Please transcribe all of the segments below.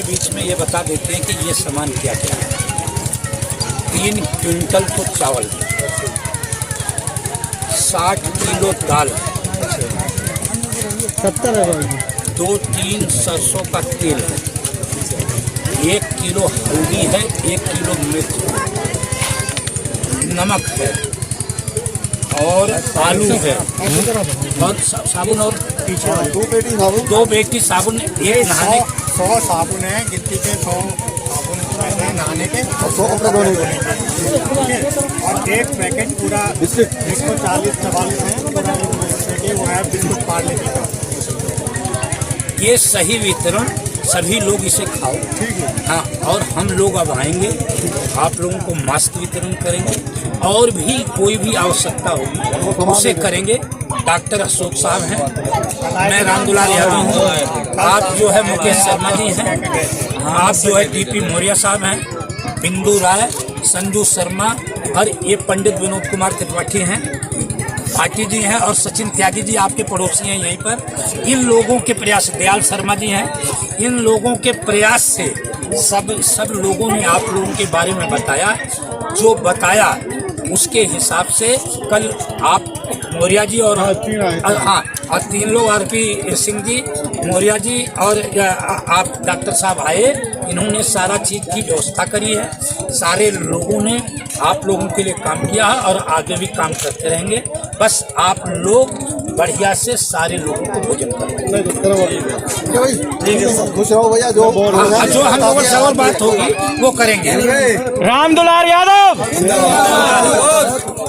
बीच में ये बता देते हैं कि ये सामान क्या क्या है। 3 क्विंटल तो चावल, 60 किलो दाल, 70 है, 2-3 सरसों का तेल है, 1 किलो हल्दी है, 1 किलो मिर्च, नमक है और आलू है और साबुन और 2 पेटी साबुन, ये नहाने 100 साबुन है, गिट्टी के 100 साबुन है नहाने के, 100 कपड़े धोने के, और 1 पैकेट पूरा 140-44 है पूरा, वो है बिस्कुट पार्ले का। ये सही वितरण, सभी लोग इसे खाओ। ठीक है। हाँ, और हम लोग अब आएंगे, आप लोगों को मास्क वितरण करेंगे और भी कोई भी आवश्यकता होगी उसे करेंगे। डॉक्टर अशोक साहब हैं, मैं रामदुलाल यादव हूँ, आप जो है मुकेश शर्मा जी हैं, आप जो है डीपी मौर्य साहब हैं, बिंदु राय, संजू शर्मा और ये पंडित विनोद कुमार त्रिपाठी हैं, भाटी जी हैं और सचिन त्यागी जी आपके पड़ोसी हैं यहीं पर। इन लोगों के प्रयास, दयाल शर्मा जी हैं, इन लोगों के प्रयास से सब लोगों ने आप लोगों के बारे में बताया। जो बताया उसके हिसाब से कल आप मौर्य जी और और 3 लोग, आरपी सिंह जी, मौर्य जी और आप डॉक्टर साहब आए, इन्होंने सारा चीज़ की व्यवस्था करी है। सारे लोगों ने आप लोगों के लिए काम किया है और आगे भी काम करते रहेंगे। बस आप लोग बढ़िया से सारे लोगों को भोजन करें। खुश रहो भैया, जो हम लोगों से और बात होगी वो करेंगे। रामदुलाल यादव।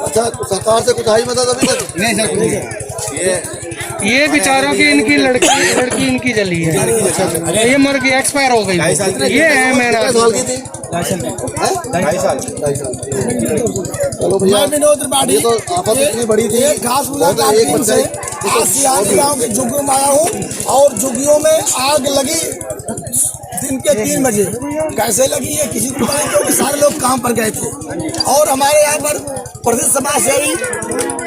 अच्छा, सरकार से कुछ आई मदद अभी तक नहीं सर? ये बेचारों की इनकी लड़की इनकी जली है, ये मर गई, एक्सपायर हो गई। ये है मेरा साल की थी, 2.5 साल। चलो भैया, ये तो आफत इतनी बड़ी थी, घास गाँव के झुग्गियों में आया हूँ और झुग्गियों में आग लगी दिन के 3 बजे। कैसे लगी है किसी को पता नहीं, क्योंकि सारे लोग काम पर गए थे। और हमारे यहाँ पर प्रसिद्ध समाज सेवी,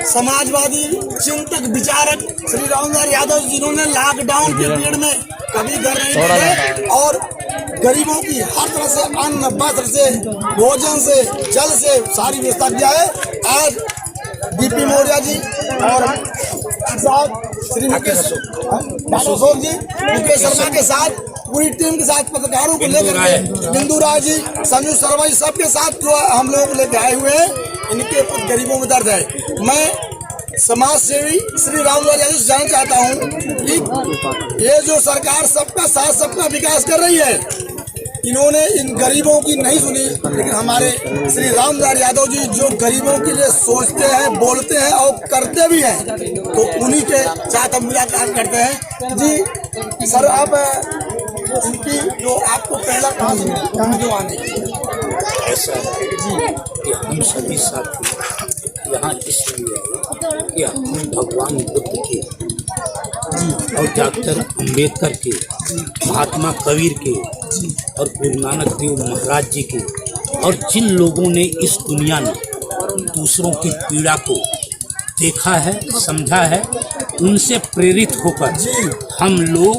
समाजवादी चिंतक, विचारक श्री रामदुलाल यादव, जिन्होंने लॉकडाउन के पीरियड में कभी घर नहीं गए और गरीबों की हर तरह से अन्न, वस्त्र से, भोजन से, जल से सारी व्यवस्था किया है। आज डीपी मौर्य जी और साहब श्री मुकेश अशोक जी, मुकेश शर्मा के साथ पूरी टीम के साथ, पत्रकारों को लेकर बिंदु राय जी, संजू शर्मा जी, सबके साथ जो हम लोग लेकर आए हुए हैं, इनके गरीबों में दर्द है। मैं समाज सेवी श्री रामदुलाल यादव से जानना चाहता हूँ कि ये जो सरकार सबका साथ सबका विकास कर रही है, इन्होंने इन गरीबों की नहीं सुनी, लेकिन हमारे श्री रामदुलाल यादव जी जो गरीबों के लिए सोचते हैं, बोलते हैं और करते भी हैं, तो उन्हीं के साथ हम मुलाकात करते हैं। जी सर, आप इनकी जो आपको पहला कहाँ जो आने ऐसा है कि हम सभी साथी यहाँ इसलिए कि हम भगवान बुद्ध के और डॉक्टर अम्बेडकर के, महात्मा कबीर के और गुरु नानक देव महाराज जी के, और जिन लोगों ने इस दुनिया में दूसरों की पीड़ा को देखा है, समझा है, उनसे प्रेरित होकर हम लोग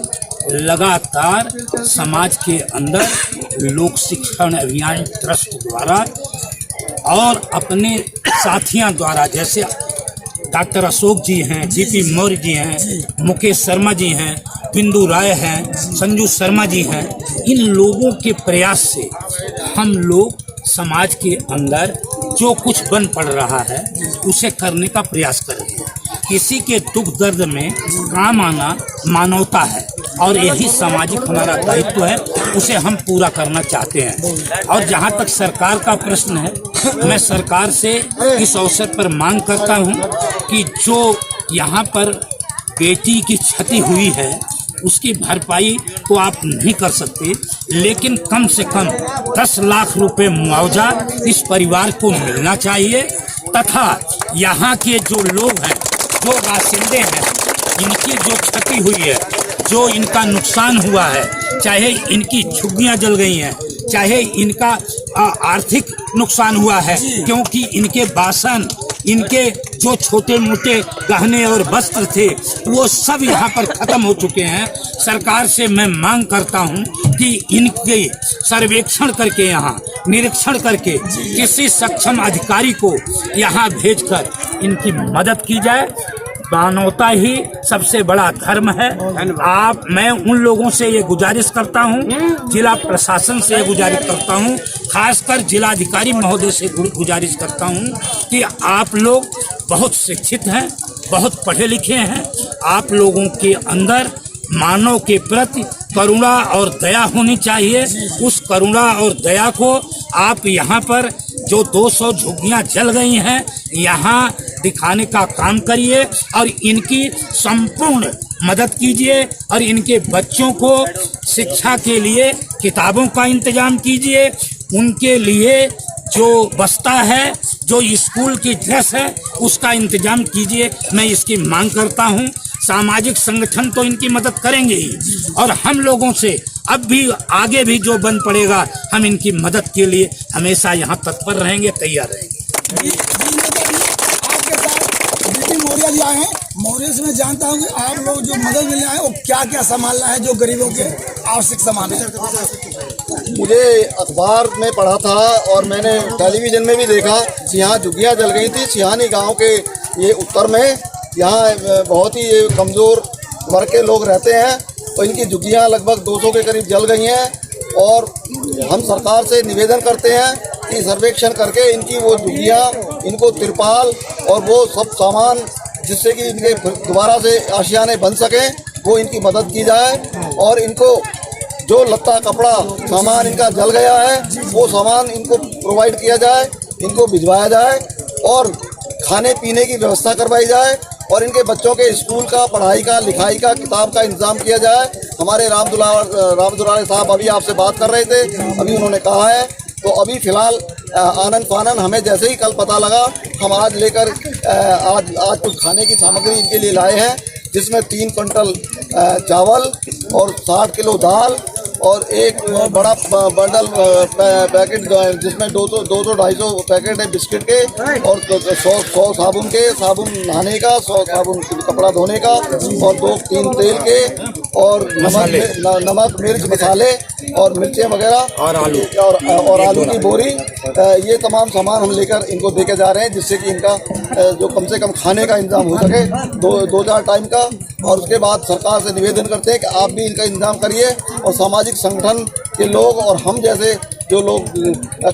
लगातार समाज के अंदर लोक शिक्षण अभियान ट्रस्ट द्वारा और अपने साथियों द्वारा, जैसे डॉक्टर अशोक जी हैं, डीपी मौर्य जी हैं, मुकेश शर्मा जी हैं, बिंदु राय हैं, संजू शर्मा जी हैं, इन लोगों के प्रयास से हम लोग समाज के अंदर जो कुछ बन पड़ रहा है उसे करने का प्रयास कर रहे हैं। किसी के दुख दर्द में काम आना मानवता है और यही सामाजिक हमारा दायित्व है, उसे हम पूरा करना चाहते हैं। और जहाँ तक सरकार का प्रश्न है, मैं सरकार से इस अवसर पर मांग करता हूँ कि जो यहाँ पर बेटी की क्षति हुई है उसकी भरपाई तो आप नहीं कर सकते, लेकिन कम से कम 10 लाख रुपए मुआवजा इस परिवार को मिलना चाहिए। तथा यहाँ के जो लोग हैं, जो बासिंदे हैं, इनकी जो क्षति हुई है, जो इनका नुकसान हुआ है, चाहे इनकी झुग्गियाँ जल गई हैं, चाहे इनका आर्थिक नुकसान हुआ है, क्योंकि इनके बासन, इनके जो छोटे मोटे गहने और वस्त्र थे वो सब यहाँ पर खत्म हो चुके हैं। सरकार से मैं मांग करता हूँ कि इनके सर्वेक्षण करके, यहाँ निरीक्षण करके किसी सक्षम अधिकारी को यहाँ भेजकर इनकी मदद की जाए। मानवता ही सबसे बड़ा धर्म है। मैं उन लोगों से ये गुजारिश करता हूँ, जिला प्रशासन से ये गुजारिश करता हूँ, खासकर जिलाधिकारी महोदय से गुजारिश करता हूँ कि आप लोग बहुत शिक्षित हैं, बहुत पढ़े लिखे हैं, आप लोगों के अंदर मानव के प्रति करुणा और दया होनी चाहिए। उस करुणा और दया को आप यहाँ पर जो 200 झुग्गियाँ जल गई हैं, यहाँ दिखाने का काम करिए और इनकी संपूर्ण मदद कीजिए और इनके बच्चों को शिक्षा के लिए किताबों का इंतजाम कीजिए। उनके लिए जो बस्ता है, जो स्कूल की ड्रेस है, उसका इंतजाम कीजिए। मैं इसकी मांग करता हूँ। सामाजिक संगठन तो इनकी मदद करेंगे ही और हम लोगों से अब भी आगे भी जो बन पड़ेगा, हम इनकी मदद के लिए हमेशा यहाँ तत्पर रहेंगे, तैयार रहेंगे। आपके साथ बीपी मौर्य जी आए हैं। मौर्य से मैं जानता हूँ कि आप लोग जो मदद मिलने आए वो क्या क्या संभालना है, जो गरीबों के आवश्यक सामान है। मुझे अखबार में पढ़ा था और मैंने टेलीविजन में भी देखा, यहाँ झुग्गियाँ जल गई थी सिहानी गांव के ये उत्तर में। यहाँ बहुत ही कमज़ोर वर्ग के लोग रहते हैं और इनकी झुग्गियाँ लगभग 200 के करीब जल गई हैं और हम सरकार से निवेदन करते हैं कि सर्वेक्षण करके इनकी वो झुग्गियाँ, इनको तिरपाल और वो सब सामान जिससे कि इनके दोबारा से आशियाने बन सकें, वो इनकी मदद की जाए और इनको जो लत्ता कपड़ा सामान इनका जल गया है वो सामान इनको प्रोवाइड किया जाए, इनको भिजवाया जाए और खाने पीने की व्यवस्था करवाई जाए और इनके बच्चों के स्कूल का, पढ़ाई का, लिखाई का, किताब का इंतजाम किया जाए। हमारे राम दुलारे साहब अभी आपसे बात कर रहे थे, अभी उन्होंने कहा है। तो अभी फ़िलहाल आनंद फानन हमें जैसे ही कल पता लगा, हम आज लेकर आज कुछ खाने की सामग्री इनके लिए लाए हैं, जिसमें 3 क्विंटल चावल और 60 किलो दाल और एक बड़ा बंडल पैकेट जिसमें 200-250 पैकेट है बिस्किट के और 100 साबुन नहाने का, 100 साबुन कपड़ा धोने का और 2-3 तेल के और नमक मिर्च मसाले और मिर्चें वगैरह और आलू की बोरी। ये तमाम सामान हम लेकर इनको देके जा रहे हैं, जिससे कि इनका जो कम से कम खाने का इंतजाम हो सके 2-4 टाइम का। और उसके बाद सरकार से निवेदन करते हैं कि आप भी इनका इंतजाम करिए और सामाजिक संगठन के लोग और हम जैसे जो लोग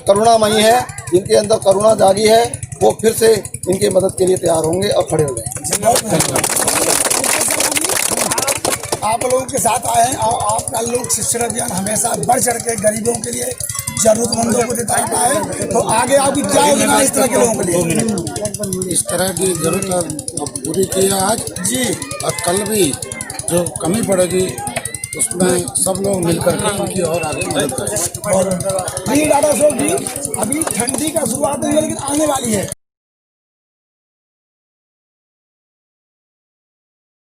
करुणामयी हैं, जिनके अंदर करुणा जागी है, वो फिर से इनकी मदद के लिए तैयार होंगे और खड़े हो जाएंगे। आप लोगों के साथ आए हैं और आपका लोक शिक्षण अभियान हमेशा बढ़ चढ़ के गरीबों के लिए, जरूरतमंदों को देता है। तो आगे आपकी क्या योजना इस तरह के लोगों के लिए? इस तरह की जरूरत पूरी की है आज जी, और कल भी जो कमी पड़ेगी उसमें सब लोग मिलकर के उनकी और आगे मदद करें। जी दादा साहब जी, अभी ठंडी का शुरुआत नहीं है लेकिन आने वाली है।